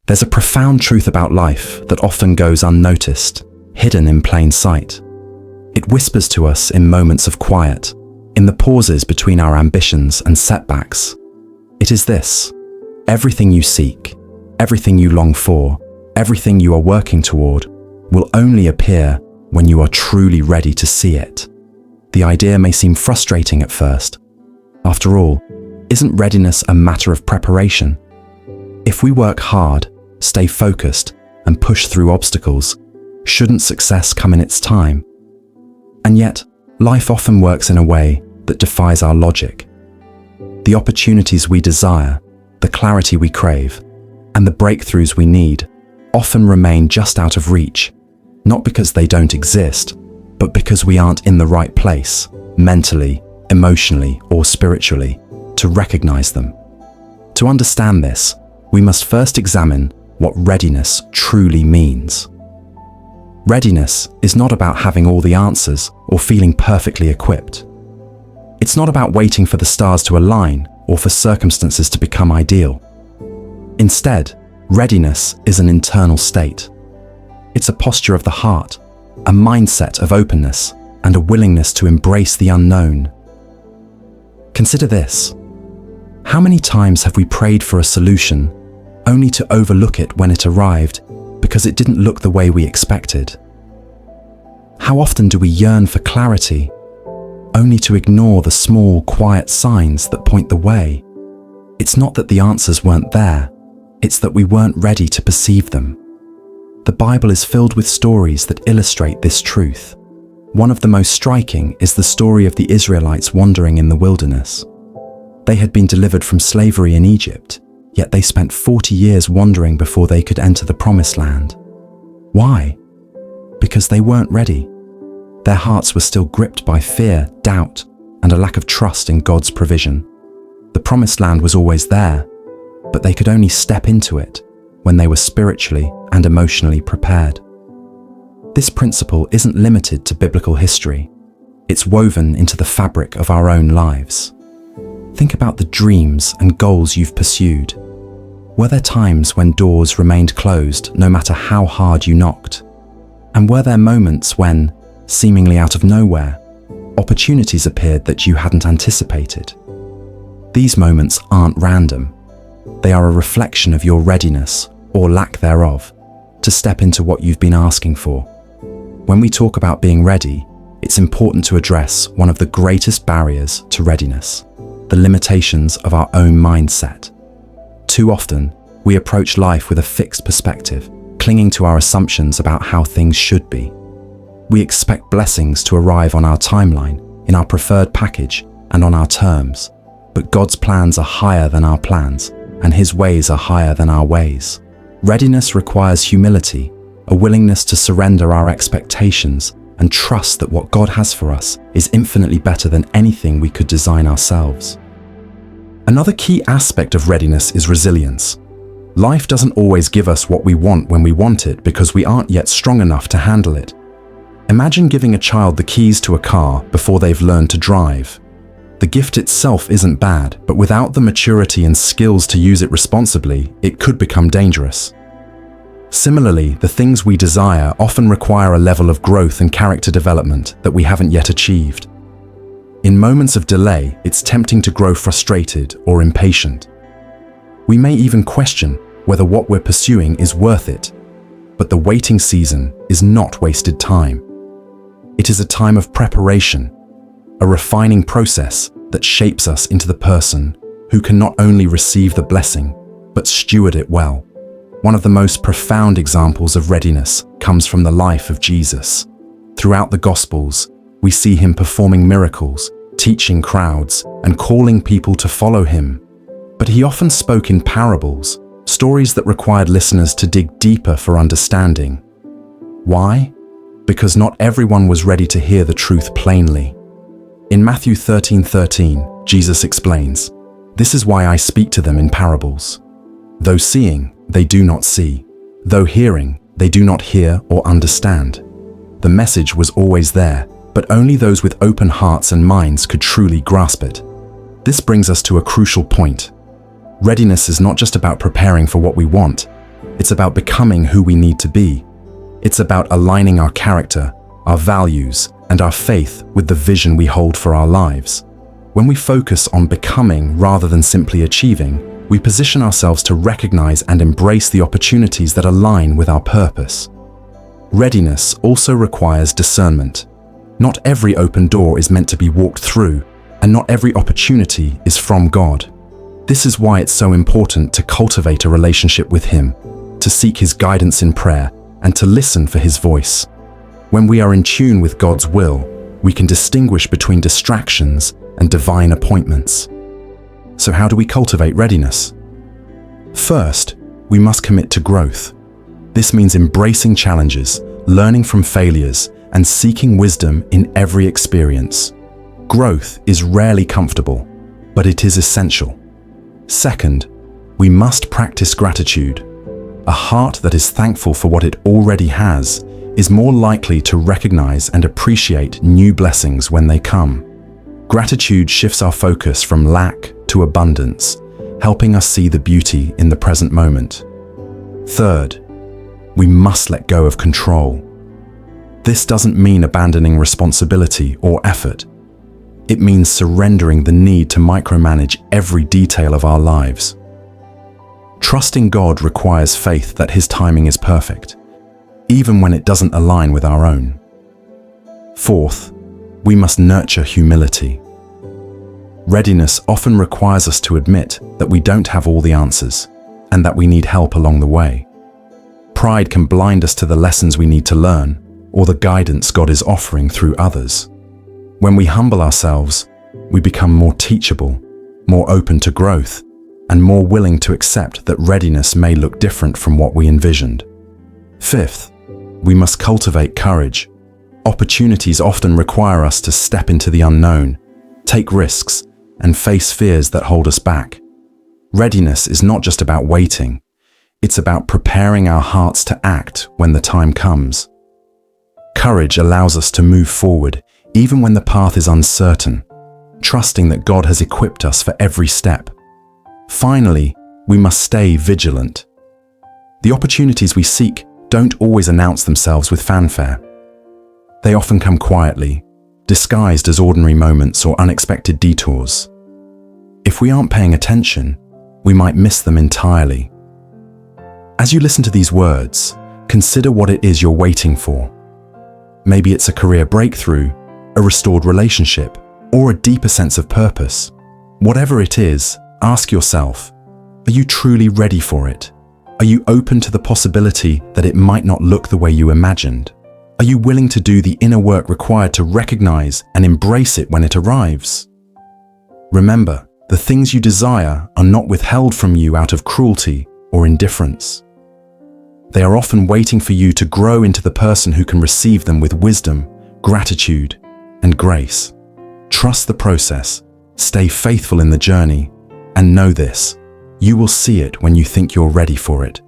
There's a profound truth about life that often goes unnoticed, hidden in plain sight. It whispers to us in moments of quiet, in the pauses between our ambitions and setbacks. It is this: everything you seek, everything you long for, everything you are working toward, will only appear when you are truly ready to see it. The idea may seem frustrating at first. After all, isn't readiness a matter of preparation? If we work hard, stay focused, and push through obstacles, shouldn't success come in its time? And yet, life often works in a way that defies our logic. The opportunities we desire, the clarity we crave, and the breakthroughs we need often remain just out of reach, not because they don't exist, but because we aren't in the right place, mentally, emotionally, or spiritually, to recognize them. To understand this, we must first examine what readiness truly means. Readiness is not about having all the answers or feeling perfectly equipped. It's not about waiting for the stars to align or for circumstances to become ideal. Instead, readiness is an internal state. It's a posture of the heart, a mindset of openness, and a willingness to embrace the unknown. Consider this: how many times have we prayed for a solution only to overlook it when it arrived because it didn't look the way we expected? How often do we yearn for clarity only to ignore the small, quiet signs that point the way? It's not that the answers weren't there, it's that we weren't ready to perceive them. The Bible is filled with stories that illustrate this truth. One of the most striking is the story of the Israelites wandering in the wilderness. They had been delivered from slavery in Egypt, yet they spent 40 years wandering before they could enter the Promised Land. Why? Because they weren't ready. Their hearts were still gripped by fear, doubt, and a lack of trust in God's provision. The Promised Land was always there, but they could only step into it when they were spiritually and emotionally prepared. This principle isn't limited to biblical history. It's woven into the fabric of our own lives. Think about the dreams and goals you've pursued. Were there times when doors remained closed no matter how hard you knocked? And were there moments when, seemingly out of nowhere, opportunities appeared that you hadn't anticipated? These moments aren't random. They are a reflection of your readiness, or lack thereof, to step into what you've been asking for. When we talk about being ready, it's important to address one of the greatest barriers to readiness: the limitations of our own mindset. Too often, we approach life with a fixed perspective, clinging to our assumptions about how things should be. We expect blessings to arrive on our timeline, in our preferred package, and on our terms. But God's plans are higher than our plans, and His ways are higher than our ways. Readiness requires humility, a willingness to surrender our expectations and trust that what God has for us is infinitely better than anything we could design ourselves. Another key aspect of readiness is resilience. Life doesn't always give us what we want when we want it because we aren't yet strong enough to handle it. Imagine giving a child the keys to a car before they've learned to drive. The gift itself isn't bad, but without the maturity and skills to use it responsibly, it could become dangerous. Similarly, the things we desire often require a level of growth and character development that we haven't yet achieved. In moments of delay, it's tempting to grow frustrated or impatient. We may even question whether what we're pursuing is worth it, but the waiting season is not wasted time. It is a time of preparation, a refining process that shapes us into the person who can not only receive the blessing, but steward it well. One of the most profound examples of readiness comes from the life of Jesus. Throughout the Gospels, we see Him performing miracles, teaching crowds, and calling people to follow Him. But He often spoke in parables, stories that required listeners to dig deeper for understanding. Why? Because not everyone was ready to hear the truth plainly. In Matthew 13:13, Jesus explains, "This is why I speak to them in parables. Though seeing, they do not see. Though hearing, they do not hear or understand." The message was always there, but only those with open hearts and minds could truly grasp it. This brings us to a crucial point. Readiness is not just about preparing for what we want. It's about becoming who we need to be. It's about aligning our character, our values, and our faith with the vision we hold for our lives. When we focus on becoming rather than simply achieving, we position ourselves to recognize and embrace the opportunities that align with our purpose. Readiness also requires discernment. Not every open door is meant to be walked through, and not every opportunity is from God. This is why it's so important to cultivate a relationship with Him, to seek His guidance in prayer, and to listen for His voice. When we are in tune with God's will, we can distinguish between distractions and divine appointments. So how do we cultivate readiness? First, we must commit to growth. This means embracing challenges, learning from failures, and seeking wisdom in every experience. Growth is rarely comfortable, but it is essential. Second, we must practice gratitude. A heart that is thankful for what it already has is more likely to recognize and appreciate new blessings when they come. Gratitude shifts our focus from lack to abundance, helping us see the beauty in the present moment. Third, we must let go of control. This doesn't mean abandoning responsibility or effort. It means surrendering the need to micromanage every detail of our lives. Trusting God requires faith that His timing is perfect, even when it doesn't align with our own. Fourth, we must nurture humility. Readiness often requires us to admit that we don't have all the answers and that we need help along the way. Pride can blind us to the lessons we need to learn or the guidance God is offering through others. When we humble ourselves, we become more teachable, more open to growth, and more willing to accept that readiness may look different from what we envisioned. Fifth, we must cultivate courage. Opportunities often require us to step into the unknown, take risks, and face fears that hold us back. Readiness is not just about waiting, it's about preparing our hearts to act when the time comes. Courage allows us to move forward even when the path is uncertain, trusting that God has equipped us for every step. Finally, we must stay vigilant. The opportunities we seek don't always announce themselves with fanfare. They often come quietly, disguised as ordinary moments or unexpected detours. If we aren't paying attention, we might miss them entirely. As you listen to these words, consider what it is you're waiting for. Maybe it's a career breakthrough, a restored relationship, or a deeper sense of purpose. Whatever it is, ask yourself, are you truly ready for it? Are you open to the possibility that it might not look the way you imagined? Are you willing to do the inner work required to recognize and embrace it when it arrives? Remember, the things you desire are not withheld from you out of cruelty or indifference. They are often waiting for you to grow into the person who can receive them with wisdom, gratitude, and grace. Trust the process, stay faithful in the journey, and know this: you will see it when you think you're ready for it.